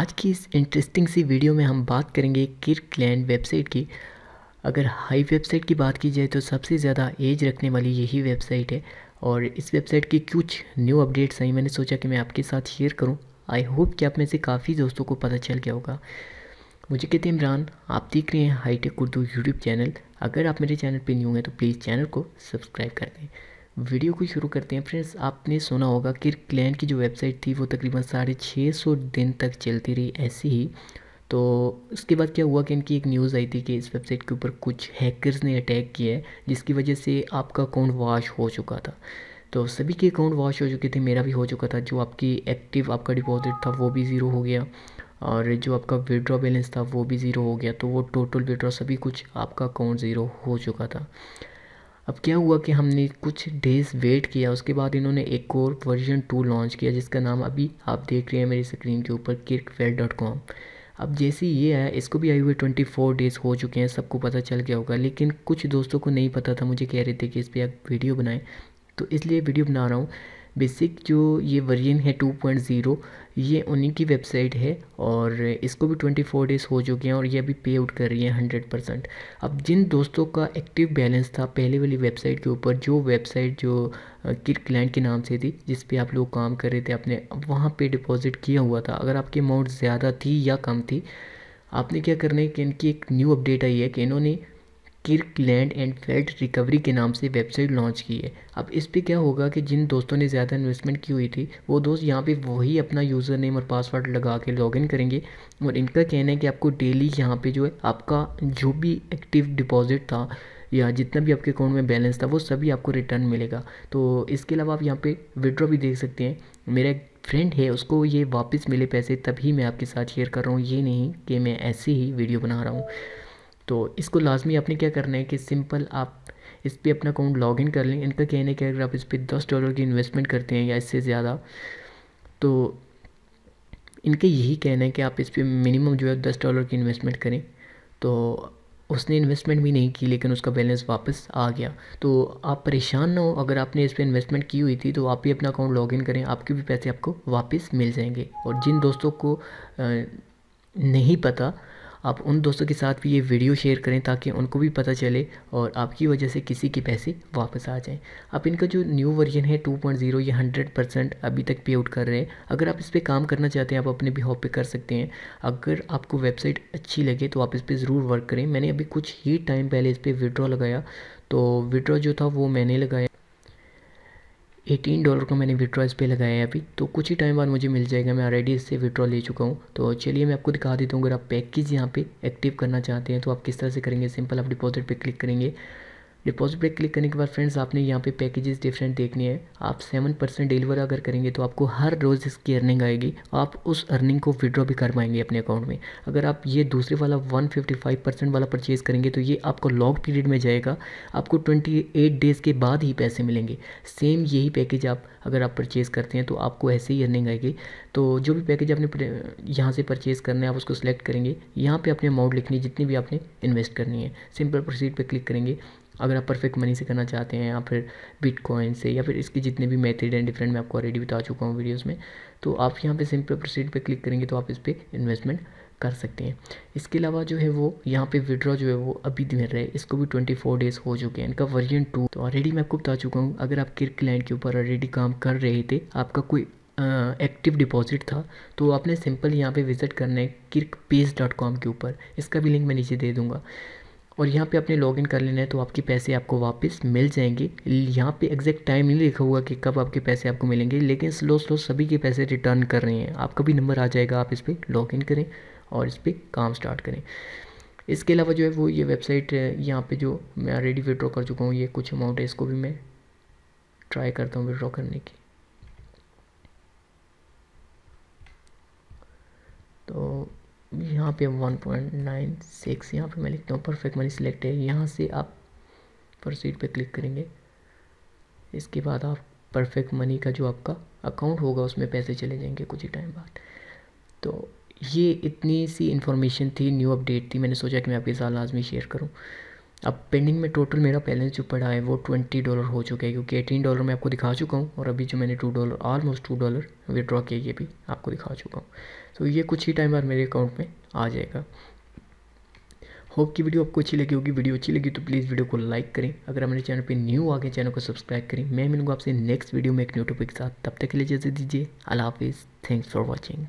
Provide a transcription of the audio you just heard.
आज की इस इंटरेस्टिंग सी वीडियो में हम बात करेंगे किर्कलैंड वेबसाइट की। अगर हाई वेबसाइट की बात की जाए तो सबसे ज़्यादा एज रखने वाली यही वेबसाइट है और इस वेबसाइट की कुछ न्यू अपडेट्स आई, मैंने सोचा कि मैं आपके साथ शेयर करूं। आई होप कि आप में से काफ़ी दोस्तों को पता चल गया होगा। मुझे कहते हैं इमरान, आप देख रहे हैं हाईटेक उर्दू यूट्यूब चैनल। अगर आप मेरे चैनल पे न्यू हैं तो प्लीज़ चैनल को सब्सक्राइब कर दें। वीडियो को शुरू करते हैं। फ्रेंड्स, आपने सुना होगा कि किर्कलैंड की जो वेबसाइट थी वो तकरीबन 650 दिन तक चलती रही ऐसी ही। तो उसके बाद क्या हुआ कि इनकी एक न्यूज़ आई थी कि इस वेबसाइट के ऊपर कुछ हैकर्स ने अटैक किया है, जिसकी वजह से आपका अकाउंट वॉश हो चुका था। तो सभी के अकाउंट वॉश हो चुके थे, मेरा भी हो चुका था। जो आपकी एक्टिव आपका डिपॉजिट था वो भी ज़ीरो हो गया और जो आपका विड्रॉ बैलेंस था वो भी ज़ीरो हो गया। तो वो टोटल विड्रॉ सभी कुछ आपका अकाउंट ज़ीरो हो चुका था। अब क्या हुआ कि हमने कुछ डेज़ वेट किया, उसके बाद इन्होंने एक और वर्जन 2 लॉन्च किया जिसका नाम अभी आप देख रहे हैं मेरी स्क्रीन के ऊपर, kirkfed.com। अब जैसे ये है, इसको भी आए हुए 24 डेज़ हो चुके हैं, सबको पता चल गया होगा। लेकिन कुछ दोस्तों को नहीं पता था, मुझे कह रहे थे कि इस पर आप वीडियो बनाएं, तो इसलिए वीडियो बना रहा हूँ। बेसिक जो ये वर्जन है 2.0, ये उन्हीं की वेबसाइट है और इसको भी 24 डेज़ हो चुके हैं और ये अभी पे आउट कर रही है 100%। अब जिन दोस्तों का एक्टिव बैलेंस था पहले वाली वेबसाइट के ऊपर, जो वेबसाइट जो किर्कलैंड के नाम से थी, जिस पे आप लोग काम कर रहे थे, आपने वहाँ पे डिपॉजिट किया हुआ था, अगर आपकी अमाउंट ज़्यादा थी या कम थी, आपने क्या करना है कि इनकी एक न्यू अपडेट आई है कि इन्होंने किर्कलैंड एंड फेड रिकवरी के नाम से वेबसाइट लॉन्च की है। अब इस पे क्या होगा कि जिन दोस्तों ने ज़्यादा इन्वेस्टमेंट की हुई थी वो दोस्त यहाँ पे वही अपना यूज़र नेम और पासवर्ड लगा के लॉगिन करेंगे और इनका कहना है कि आपको डेली यहाँ पे जो है आपका जो भी एक्टिव डिपॉजिट था या जितना भी आपके अकाउंट में बैलेंस था वो सभी आपको रिटर्न मिलेगा। तो इसके अलावा आप यहाँ पे विड्रॉ भी देख सकते हैं। मेरा एक फ्रेंड है, उसको ये वापस मिले पैसे, तभी मैं आपके साथ शेयर कर रहा हूँ, ये नहीं कि मैं ऐसे ही वीडियो बना रहा हूँ। तो इसको लाजमी आपने क्या करना है कि सिंपल आप इस पर अपना अकाउंट लॉगिन कर लें। इनका कहना है कि अगर आप इस पर $10 की इन्वेस्टमेंट करते हैं या इससे ज़्यादा, तो इनका यही कहना है कि आप इस पर मिनिमम जो है $10 की इन्वेस्टमेंट करें। तो उसने इन्वेस्टमेंट भी नहीं की लेकिन उसका बैलेंस वापस आ गया। तो आप परेशान ना हो, अगर आपने इस पर इन्वेस्टमेंट की हुई थी तो आप भी अपना अकाउंट लॉगिन करें, आपके भी पैसे आपको वापस मिल जाएंगे। और जिन दोस्तों को नहीं पता, आप उन दोस्तों के साथ भी ये वीडियो शेयर करें ताकि उनको भी पता चले और आपकी वजह से किसी के पैसे वापस आ जाएं। अब इनका जो न्यू वर्जन है 2.0, ये 100% अभी तक पे आउट कर रहे हैं। अगर आप इस पर काम करना चाहते हैं आप अपने भी हॉप पे कर सकते हैं। अगर आपको वेबसाइट अच्छी लगे तो आप इस पर ज़रूर वर्क करें। मैंने अभी कुछ ही टाइम पहले इस पर विड्रॉ लगाया, तो विड्रॉ जो था वो मैंने लगाया $18 का मैंने विड्रॉ इस पर लगाया है अभी। तो कुछ ही टाइम बाद मुझे मिल जाएगा, मैं ऑलरेडी इससे विड्रॉ ले चुका हूँ। तो चलिए मैं आपको दिखा देता हूँ। अगर आप पैकेज यहाँ पे एक्टिव करना चाहते हैं तो आप किस तरह से करेंगे। सिंपल आप डिपॉजिट पे क्लिक करेंगे। डिपॉजिट पे क्लिक करने के बाद फ्रेंड्स आपने यहाँ पे पैकेजेस डिफरेंट देखने हैं। आप 7% डिलीवर अगर करेंगे तो आपको हर रोज़ इसकी अर्निंग आएगी, आप उस अर्निंग को विड्रॉ भी कर पाएंगे अपने अकाउंट में। अगर आप ये दूसरे वाला 155% वाला परचेज़ करेंगे तो ये आपको लॉक पीरियड में जाएगा, आपको 28 डेज़ के बाद ही पैसे मिलेंगे। सेम यही पैकेज आप अगर आप परचेज़ करते हैं तो आपको ऐसे ही अर्निंग आएगी। तो जो भी पैकेज आपने यहाँ से परचेज़ करना है आप उसको सिलेक्ट करेंगे, यहाँ पे अपने अमाउंट लिखनी है जितनी भी आपने इन्वेस्ट करनी है। सिंपल प्रोसीड पे क्लिक करेंगे। अगर आप परफेक्ट मनी से करना चाहते हैं या फिर बिटकॉइन से या फिर इसके जितने भी मेथड हैं डिफरेंट, मैं आपको ऑलरेडी बता चुका हूँ वीडियोस में, तो आप यहाँ पे सिंपल प्रोसीड पे क्लिक करेंगे तो आप इस पर इन्वेस्टमेंट कर सकते हैं। इसके अलावा जो है वो यहाँ पे विड्रॉ जो है वो अभी मिल रहा है, इसको भी 24 डेज़ हो चुके हैं। इनका वर्जन 2 तो ऑलरेडी मैं आपको बता चुका हूँ। अगर आप किर्कलैंड के ऊपर ऑलरेडी काम कर रहे थे, आपका कोई एक्टिव डिपॉजिट था, तो आपने सिंपल यहाँ पे विज़िट करना है kirkpace.com के ऊपर। इसका भी लिंक मैं नीचे दे दूँगा और यहाँ पे आपने लॉगिन कर लेना है तो आपके पैसे आपको वापस मिल जाएंगे। यहाँ पे एग्जैक्ट टाइम नहीं लिखा हुआ कि कब आपके पैसे आपको मिलेंगे, लेकिन स्लो स्लो सभी के पैसे रिटर्न कर रहे हैं। आपका भी नंबर आ जाएगा, आप इस पर लॉगिन करें और इस पर काम स्टार्ट करें। इसके अलावा जो है वो ये वेबसाइट यहाँ पे जो मैं ऑलरेडी विड्रॉ कर चुका हूँ, ये कुछ अमाउंट है, इसको भी मैं ट्राई करता हूँ विड्रॉ करने की। तो यहाँ पे 1.96 यहाँ पे मैं लिखता हूँ, परफेक्ट मनी सिलेक्ट है। यहाँ से आप प्रोसीड पे क्लिक करेंगे। इसके बाद आप परफेक्ट मनी का जो आपका अकाउंट होगा उसमें पैसे चले जाएंगे कुछ ही टाइम बाद। तो ये इतनी सी इन्फॉर्मेशन थी, न्यू अपडेट थी, मैंने सोचा कि मैं आपके साथ लाजमी शेयर करूं। अब पेंडिंग में टोटल मेरा बैलेंस जो पड़ा है वो $20 हो चुका है, क्योंकि $18 मैं आपको दिखा चुका हूँ, और अभी जो मैंने $2 ऑलमोस्ट $2 विड्रॉ किया ये भी आपको दिखा चुका हूँ। तो ये कुछ ही टाइम बाद मेरे अकाउंट में आ जाएगा। होप की वीडियो आपको अच्छी लगी होगी। वीडियो अच्छी लगी तो प्लीज़ वीडियो को लाइक करें। अगर हमारे चैनल पे न्यू आ गए चैनल को सब्सक्राइब करें। मैं मिलूंगा आपसे नेक्स्ट वीडियो में एक न्यू टॉपिक के साथ। तब तक के लिए इजाज़त दीजिए। अल्लाह हाफिज़। Thanks for watching.